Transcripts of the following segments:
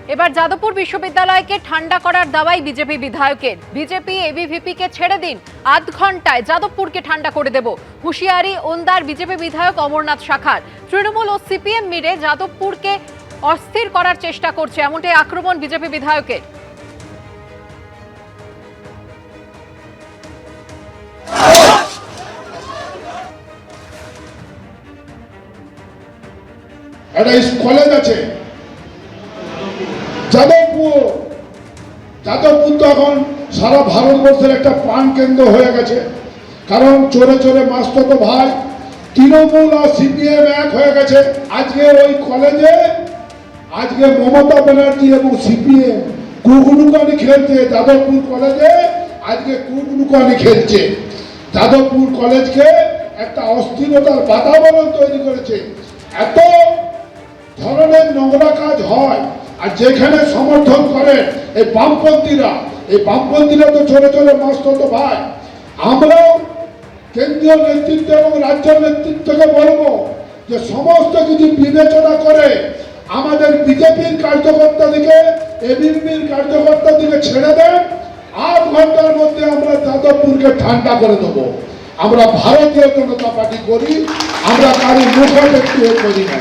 এবার যাদবপুর বিশ্ববিদ্যালয়কে ঠান্ডা করার দাওয়াই বিজেপি বিধায়কের। বিজেপি এবিভিপি কে ছেড়ে দিন, আধ ঘন্টায় যাদবপুরকে ঠান্ডা করে দেব, হুঁশিয়ারি ওন্দার বিজেপি বিধায়ক অমরনাথ শাখার। তৃণমূল ও সিপিএম মিলে যাদবপুরকে অস্থির করার চেষ্টা করছে, এমনটাই আক্রমণ বিজেপি বিধায়কের। একটা কলেজ আছে যাদবপুর। যাদবপুর তো এখন সারা ভারতবর্ষের একটা প্রাণ কেন্দ্র হয়ে গেছে, কারণ চোরে চোরে মাস্তুতো ভাই তৃণমূল আর সিপিএম এক হয়ে গেছে। আজকে ওই কলেজে আজকে মমতা ব্যানার্জি এবং সিপিএম কুকলুকানি খেলছে। যাদবপুর কলেজে আজকে কুকলুকানি খেলছে। যাদবপুর কলেজকে একটা অস্থিরতার বাতাবরণ তৈরি করেছে। এত ধরনের নোংরা কাজ হয়, আর যেখানে সমর্থন করে এই বামপন্থীরা তো চলে চলে মাস্তুতো ভাই। আমরাও কেন্দ্রীয় নেতৃত্ব এবং রাজ্য নেতৃত্বকে বলবো যে সমস্ত কিছু বিবেচনা করে আমাদের বিজেপির কার্যকর্তাদিকে, এবিভিপির কার্যকর্তাদিকে ছেড়ে দেন। আধ ঘন্টার মধ্যে আমরা যাদবপুরকে ঠান্ডা করে দেবো। আমরা ভারতীয় জনতা পার্টি করি, আমরা কারো মুখাপেক্ষি করি না।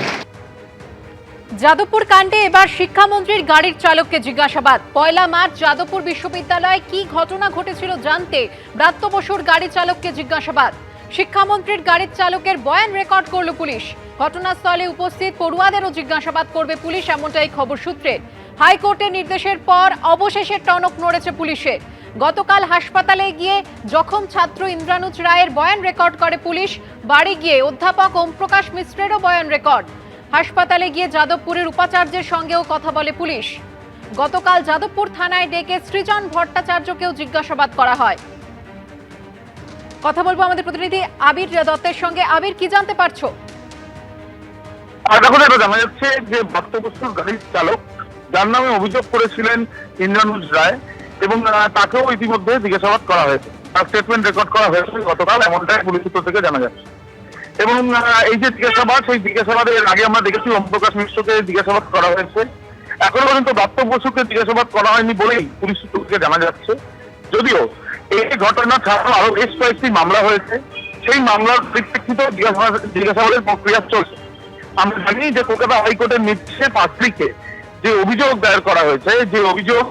যাদবপুর কাণ্ডে এবার শিক্ষামন্ত্রীর গাড়ির চালককে জিজ্ঞাসাবাদ। 1 মার্চ যাদবপুর বিশ্ববিদ্যালয়ে কি ঘটনা ঘটেছিল জানতে ব্রাত্য বসুর গাড়ি চালককে জিজ্ঞাসাবাদ। শিক্ষামন্ত্রীর গাড়ির চালকের বয়ান রেকর্ড করল পুলিশ। ঘটনাস্থলে উপস্থিত পড়ুয়াদেরও জিজ্ঞাসাবাদ করবে পুলিশ, এমনটাই খবর সূত্রে। হাইকোর্টের নির্দেশের পর অবশেষে টনক নড়েছে পুলিশের। গতকাল হাসপাতালে গিয়ে জখম ছাত্র ইন্দ্রানুজ রায়ের বয়ান রেকর্ড করে পুলিশ। বাড়ি গিয়ে অধ্যাপক ওমপ্রকাশ মিশ্রেরও বয়ান রেকর্ড। হাসপাতালে গিয়ে যাদবপুরের উপাচার্যের সঙ্গেও কথা বলে পুলিশ। গতকাল যাদবপুর থানায় ডেকে সৃজন ভট্টাচার্যকেও জিজ্ঞাসাবাদ করা হয়। কথা বলবো আমাদের প্রতিনিধি আবির দত্তের সঙ্গে। আবির, কি জানতে পারছো? দেখো, এটা জানা যাচ্ছে যে ব্রাত্য বসুর গাড়ির চালক, যার নামে অভিযোগ করেছিলেন ইন্দ্রানুজ রায়, এবং তাকেও ইতিমধ্যে জিজ্ঞাসাবাদ করা হয়েছে। তার স্টেটমেন্ট রেকর্ড করা হয়েছে গতকাল, এমনটাই পুলিশ সূত্র থেকে জানা যাচ্ছে। এবং এই যে জিজ্ঞাসাবাদ, সেই জিজ্ঞাসাবাদের আগে আমরা দেখেছি ওমপ্রকাশ মিশ্রকে জিজ্ঞাসাবাদ করা হয়েছে। এখনো পর্যন্ত ব্রাত্য বসুকে জিজ্ঞাসাবাদ করা হয়নি বলেই পুলিশ সূত্র থেকে জানা যাচ্ছে। যদিও এই ঘটনা ছাড়াও আরো বেশ কয়েকটি মামলা হয়েছে, সেই মামলার পরিপ্রেক্ষিতে জিজ্ঞাসাবাদের প্রক্রিয়া চলছে। আমরা জানি যে কলকাতা হাইকোর্টের নির্দেশে 5 তারিখে যে অভিযোগ দায়ের করা হয়েছে, যে অভিযোগ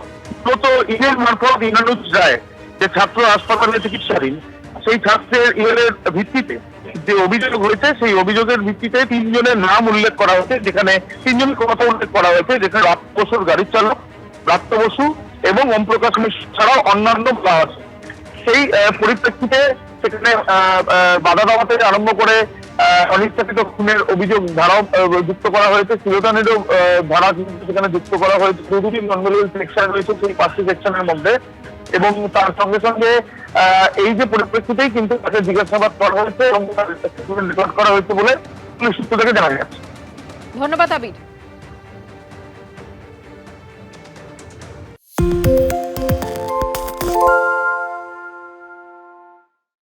মূলত ইমেল মারফত ইন্দ্রানুজ রায়, যে ছাত্র হাসপাতালে চিকিৎসাধীন, সেই ছাত্রের ইমেলের ভিত্তিতে যে অভিযোগ হয়েছে, সেই অভিযোগের ভিত্তিতে 3 জনের নাম উল্লেখ করা হয়েছে, যেখানে 3 জনের কথা উল্লেখ করা হয়েছে, যেখানে ব্রাত্য বসুর গাড়ির চালক, ব্রাত্য বসু এবং ওমপ্রকাশ মিশ্র ছাড়াও অন্যান্য আছে। সেই পরিপ্রেক্ষিতে সেখানে বাধা দেওয়া থেকে আরম্ভ করে অনিচ্ছাকৃত খুনের অভিযোগ ধারাও যুক্ত করা হয়েছে, শিরোধানেরও ধারা কিন্তু সেখানে যুক্ত করা হয়েছে। 2টি নন-ভেরিয়েবল সেকশন রয়েছে সেই 5টি সেকশনের মধ্যে, এবং তার সঙ্গে সঙ্গে এই যে পরিপ্রেক্ষিতেই কিন্তু তাকে জিজ্ঞাসাবাদ করা হয়েছে এবং রেকর্ড করা হয়েছে বলে পুলিশ সূত্র থেকে জানা যাচ্ছে। ধন্যবাদ আবির।